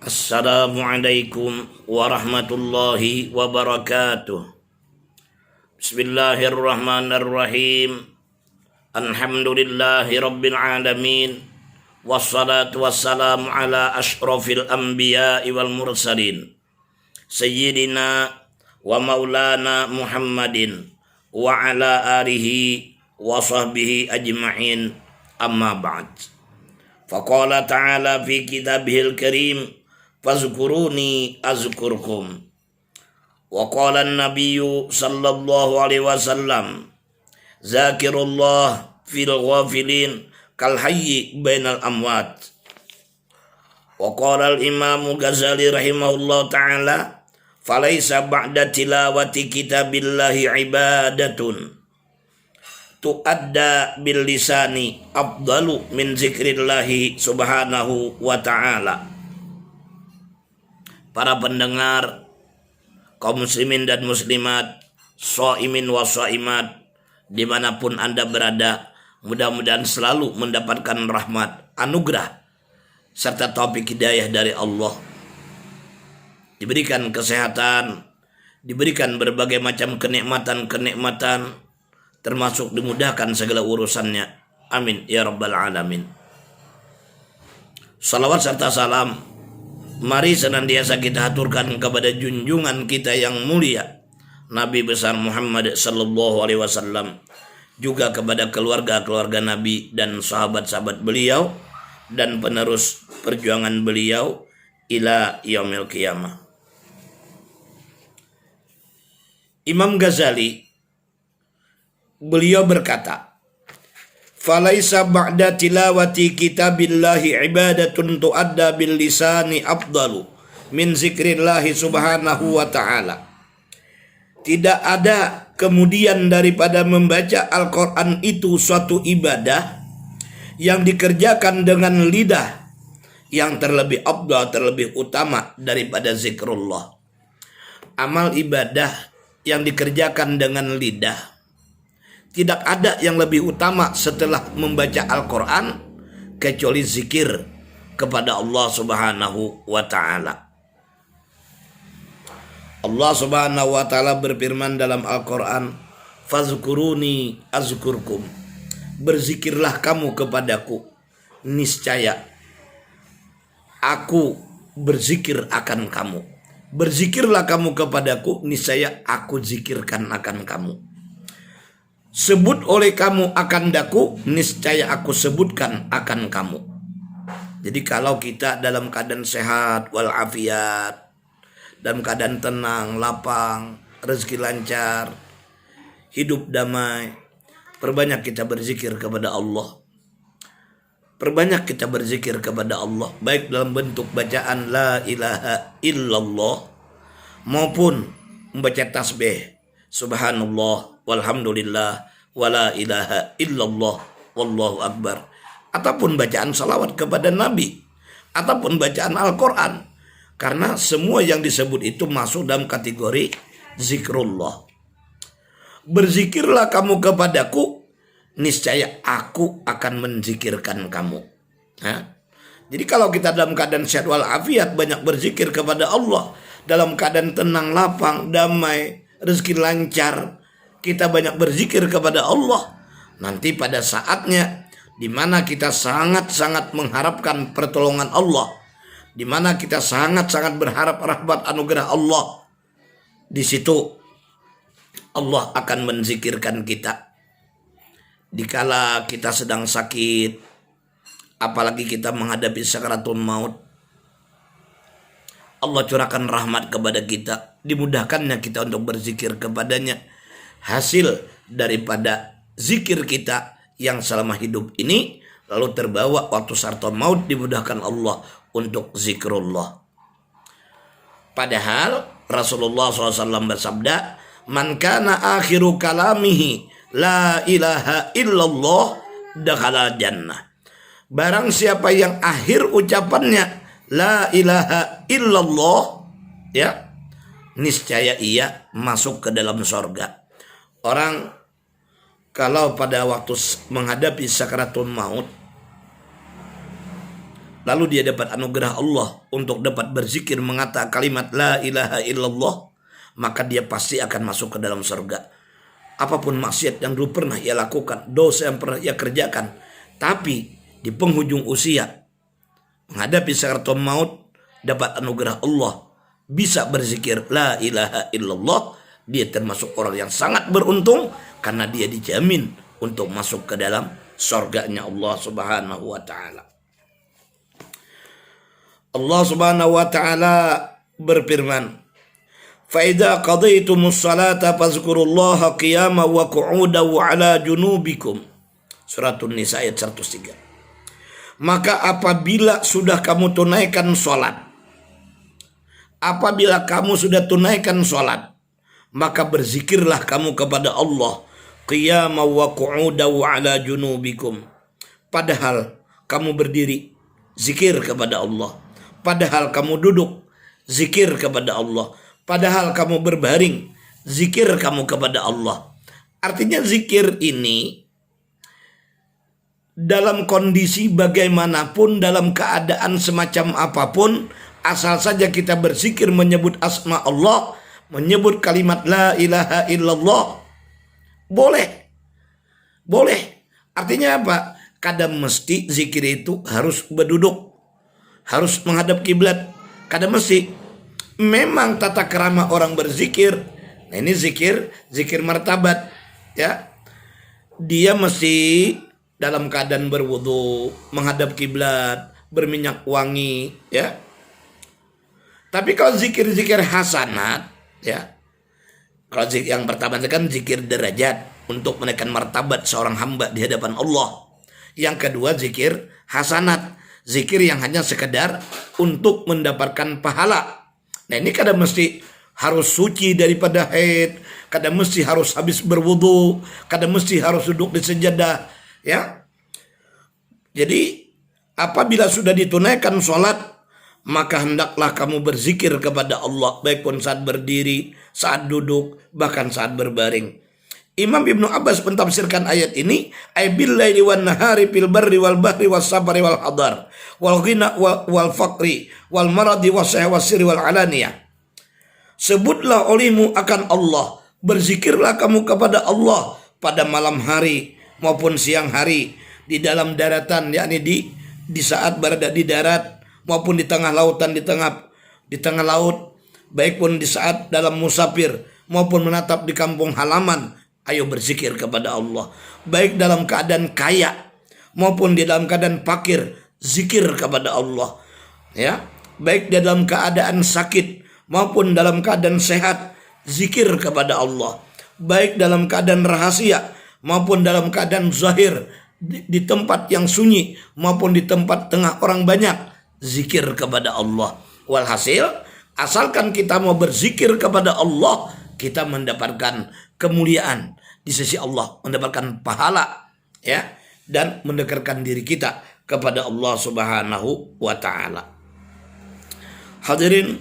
Assalamualaikum warahmatullahi wabarakatuh. Bismillahirrahmanirrahim. Alhamdulillahi rabbil alamin. Wassalatu wassalamu ala ashrafil anbiya'i wal mursalin. Sayyidina wa maulana Muhammadin wa ala alihi wa sahbihi ajma'in. Amma ba'd. Faqala ta'ala fi kitabihil karim, fazkuruni azkurkum. Wa qala an-nabiyyu sallallahu alaihi wasallam, zakirullah fil ghafilin kal hayyi bainal amwat. Wa qala al-imam Ghazali rahimahullah ta'ala, falaysa ba'da tilawati kitabillahi ibadatun tu'adda bil lisani afdalu min zikrillahi subhanahu wa ta'ala. Para pendengar, kaum muslimin dan muslimat, shaimin wa shaimat, dimanapun Anda berada, mudah-mudahan selalu mendapatkan rahmat, anugerah, serta taufik hidayah dari Allah. Diberikan kesehatan, diberikan berbagai macam kenikmatan-kenikmatan, termasuk dimudahkan segala urusannya. Amin ya rabbal alamin. Salawat serta salam mari senantiasa kita aturkan kepada junjungan kita yang mulia, Nabi besar Muhammad sallallahu alaihi wasallam, juga kepada keluarga-keluarga Nabi dan sahabat-sahabat beliau dan penerus perjuangan beliau ila yaumil qiyamah. Imam Ghazali beliau berkata, falaisa ba'da tilawati kitabillahi ibadatun tu'adda bil lisani afdalu min zikrillahi subhanahu wa ta'ala. Tidak ada kemudian daripada membaca Al-Quran itu suatu ibadah yang dikerjakan dengan lidah yang terlebih afdal, terlebih utama daripada zikrullah. Amal ibadah yang dikerjakan dengan lidah, tidak ada yang lebih utama setelah membaca Al-Quran kecuali zikir kepada Allah subhanahu wa ta'ala. Allah subhanahu wa ta'ala berfirman dalam Al-Quran, fazkuruni azkurkum. Berzikirlah kamu kepadaku, niscaya aku berzikir akan kamu. Berzikirlah kamu kepadaku, niscaya aku zikirkan akan kamu. Sebut oleh kamu akan daku, niscaya aku sebutkan akan kamu. Jadi kalau kita dalam keadaan sehat walafiat, dalam keadaan tenang, lapang, rezeki lancar, hidup damai, perbanyak kita berzikir kepada Allah. Perbanyak kita berzikir kepada Allah, baik dalam bentuk bacaan la ilaha illallah maupun membaca tasbih subhanallah walhamdulillah wala ilaha illallah wallahu akbar, ataupun bacaan salawat kepada Nabi, ataupun bacaan Al-Quran. Karena semua yang disebut itu masuk dalam kategori zikrullah. Berzikirlah kamu kepadaku, niscaya aku akan menzikirkan kamu. Jadi kalau kita dalam keadaan sehat walafiat, banyak berzikir kepada Allah, dalam keadaan tenang, lapang, damai, rezeki lancar, kita banyak berzikir kepada Allah, nanti pada saatnya di mana kita sangat-sangat mengharapkan pertolongan Allah, di mana kita sangat-sangat berharap rahmat anugerah Allah, di situ Allah akan menzikirkan kita. Dikala kita sedang sakit, apalagi kita menghadapi sakaratul maut, Allah curahkan rahmat kepada kita, dimudahkannya kita untuk berzikir kepadanya. Hasil daripada zikir kita yang selama hidup ini, lalu terbawa waktu sarton maut, dimudahkan Allah untuk zikrullah. Padahal Rasulullah SAW bersabda, man kana akhiru kalamihi la ilaha illallah dakhala jannah. Barang siapa yang akhir ucapannya la ilaha illallah, ya, niscaya ia masuk ke dalam sorga. Orang kalau pada waktu menghadapi sakaratul maut lalu dia dapat anugerah Allah untuk dapat berzikir mengatakan kalimat la ilaha illallah, maka dia pasti akan masuk ke dalam surga. Apapun maksiat yang dulu pernah ia lakukan, dosa yang pernah ia kerjakan, tapi di penghujung usia menghadapi sakaratul maut dapat anugerah Allah, bisa berzikir la ilaha illallah, dia termasuk orang yang sangat beruntung karena dia dijamin untuk masuk ke dalam surganya Allah Subhanahu wa taala. Allah Subhanahu wa taala berfirman, "Fa idza qadaytumus salata fazkurullaha qiyaman wa qu'udan wa 'ala junubikum." Surat An-Nisa ayat 103. Maka apabila sudah kamu tunaikan salat, maka berzikirlah kamu kepada Allah qiyaman wa qu'udan wa 'ala junubikum. Padahal kamu berdiri, zikir kepada Allah. Padahal kamu duduk, zikir kepada Allah. Padahal kamu berbaring, zikir kamu kepada Allah. Artinya zikir ini dalam kondisi bagaimanapun, dalam keadaan semacam apapun, asal saja kita berzikir menyebut asma Allah, menyebut kalimat la ilaha illallah, boleh. Artinya apa? Kadang mesti zikir itu harus berduduk, harus menghadap kiblat. Kadang mesti. Memang tata krama orang berzikir. Nah, ini zikir martabat, ya. Dia mesti dalam keadaan berwudu, menghadap kiblat, berminyak wangi, ya. Tapi kalau zikir hasanat, ya. Kalau zikir yang pertama itu kan zikir derajat untuk menaikkan martabat seorang hamba di hadapan Allah. Yang kedua zikir hasanat, zikir yang hanya sekedar untuk mendapatkan pahala. Nah, ini kadang mesti harus suci daripada haid, kadang mesti harus habis berwudu, kadang mesti harus duduk di sejadah, ya. Jadi apabila sudah ditunaikan sholat, maka hendaklah kamu berzikir kepada Allah, baik pun saat berdiri, saat duduk, bahkan saat berbaring. Imam Ibnu Abbas mentafsirkan ayat ini, ay bil laili wan nahari fil barri wal bahri was safari wal hadar wal ghina wal faqri wal maradi was sirri wal alaniyah. Sebutlah olehmu akan Allah, berzikirlah kamu kepada Allah pada malam hari maupun siang hari, di dalam daratan, yakni di saat berada di darat, maupun di tengah lautan, di tengah laut, baik pun di saat dalam musafir maupun menatap di kampung halaman. Ayo berzikir kepada Allah, baik dalam keadaan kaya maupun di dalam keadaan fakir, zikir kepada Allah, ya. Baik di dalam keadaan sakit maupun dalam keadaan sehat, zikir kepada Allah. Baik dalam keadaan rahasia maupun dalam keadaan zahir, di tempat yang sunyi maupun di tempat tengah orang banyak, zikir kepada Allah. Walhasil, asalkan kita mau berzikir kepada Allah, kita mendapatkan kemuliaan di sisi Allah, mendapatkan pahala, ya, dan mendekatkan diri kita kepada Allah Subhanahu wa taala. Hadirin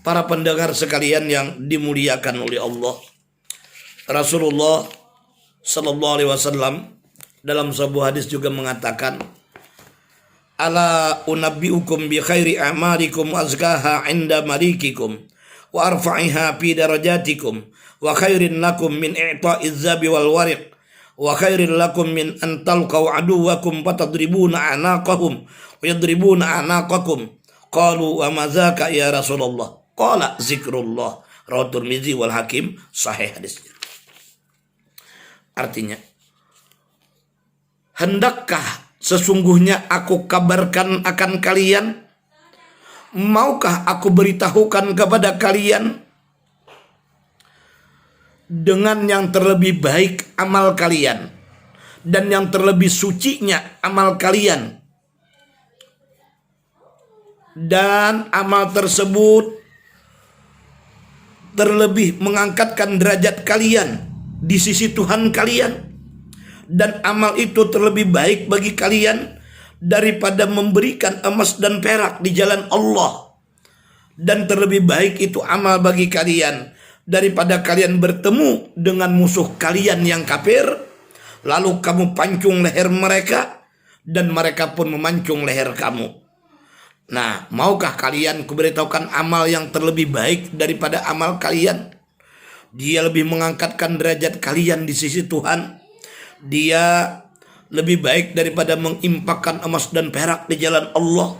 para pendengar sekalian yang dimuliakan oleh Allah, Rasulullah sallallahu alaihi wasallam dalam sebuah hadis juga mengatakan, ala unabbiukum bi khairi a'malikum wa azkaha 'inda malikikum wa arfa'iha fi darajatikum wa khairin lakum min i'ta'iz zabi wal wariq wa khairin lakum min an talqaw aduwakum fatadribuna anaqahum wa yadribuna anaqakum. Qalu wa ma dzaka ya Rasulullah? Qala zikrullah. Rawahu Tirmidzi wal Hakim, sahih hadisnya. Artinya, hendakkah sesungguhnya aku kabarkan akan kalian? Maukah aku beritahukan kepada kalian dengan yang terlebih baik amal kalian dan yang terlebih sucinya amal kalian, dan amal tersebut terlebih mengangkatkan derajat kalian di sisi Tuhan kalian, dan amal itu terlebih baik bagi kalian daripada memberikan emas dan perak di jalan Allah, dan terlebih baik itu amal bagi kalian daripada kalian bertemu dengan musuh kalian yang kafir, lalu kamu pancung leher mereka dan mereka pun memancung leher kamu. Nah, maukah kalian kuberitahukan amal yang terlebih baik daripada amal kalian? Dia lebih mengangkatkan derajat kalian di sisi Tuhan. Dia lebih baik daripada mengimpakkan emas dan perak di jalan Allah.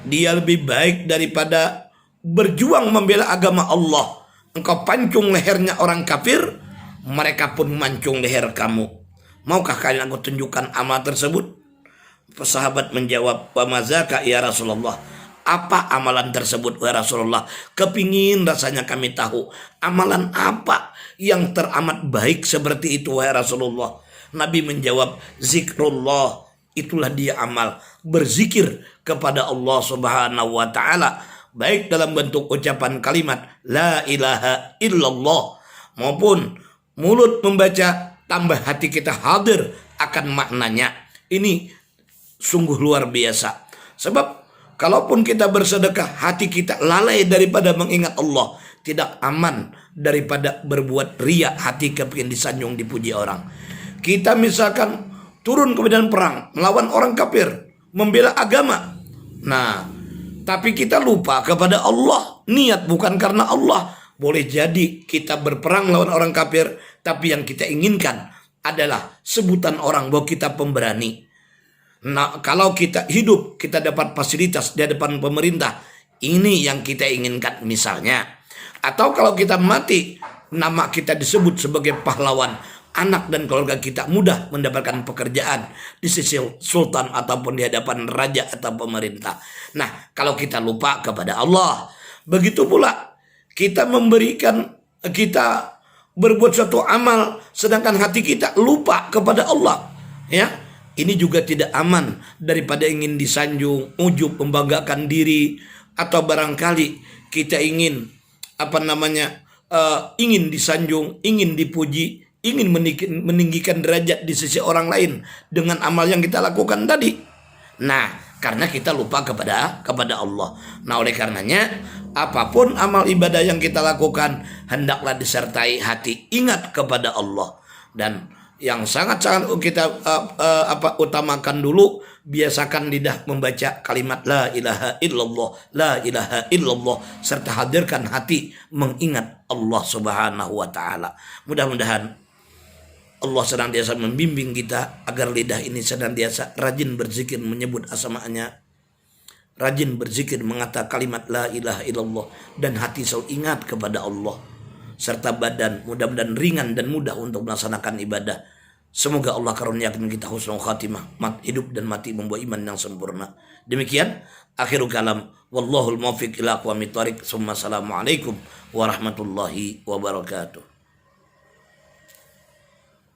Dia lebih baik daripada berjuang membela agama Allah. Engkau pancung lehernya orang kafir, mereka pun mancung leher kamu. Maukah kalian aku tunjukkan amal tersebut? Sahabat menjawab, wa mazaka ya Rasulullah. Apa amalan tersebut ya Rasulullah? Kepingin rasanya kami tahu. Amalan apa yang teramat baik seperti itu ya Rasulullah? Nabi menjawab, zikrullah. Itulah dia amal. Berzikir kepada Allah subhanahu wa ta'ala. Baik dalam bentuk ucapan kalimat la ilaha illallah, maupun mulut membaca, tambah hati kita hadir akan maknanya. Ini sungguh luar biasa. Sebab kalaupun kita bersedekah, hati kita lalai daripada mengingat Allah, tidak aman daripada berbuat riya, hati kepingin disanjung, dipuji orang. Kita misalkan turun ke medan perang, melawan orang kafir, membela agama. Nah, tapi kita lupa kepada Allah, niat bukan karena Allah. Boleh jadi kita berperang lawan orang kafir, tapi yang kita inginkan adalah sebutan orang bahwa kita pemberani. Nah, kalau kita hidup, kita dapat fasilitas di depan pemerintah, ini yang kita inginkan misalnya. Atau kalau kita mati, nama kita disebut sebagai pahlawan, anak dan keluarga kita mudah mendapatkan pekerjaan di sisi sultan ataupun di hadapan raja atau pemerintah. Nah, kalau kita lupa kepada Allah, begitu pula kita berbuat suatu amal sedangkan hati kita lupa kepada Allah, ya. Ini juga tidak aman daripada ingin disanjung, ujub, membanggakan diri, atau barangkali kita ingin ingin disanjung, ingin dipuji, ingin meninggikan derajat di sisi orang lain dengan amal yang kita lakukan tadi. Nah, karena kita lupa kepada Allah. Nah, oleh karenanya apapun amal ibadah yang kita lakukan, hendaklah disertai hati ingat kepada Allah. Dan yang sangat-sangat kita utamakan dulu, biasakan lidah membaca kalimat la ilaha illallah, la ilaha illallah, serta hadirkan hati mengingat Allah subhanahu wa ta'ala. Mudah-mudahan Allah senantiasa membimbing kita agar lidah ini senantiasa rajin berzikir menyebut asma'nya, rajin berzikir mengatakan kalimat la ilaha illallah, dan hati selalu ingat kepada Allah, serta badan mudah-mudahan ringan dan mudah untuk melaksanakan ibadah. Semoga Allah karuniakan kita husnul khatimah, hidup dan mati membawa iman yang sempurna. Demikian akhirul kalam, wallahul muwaffiq ila aqwamit thoriq. Assalamualaikum warahmatullahi wabarakatuh.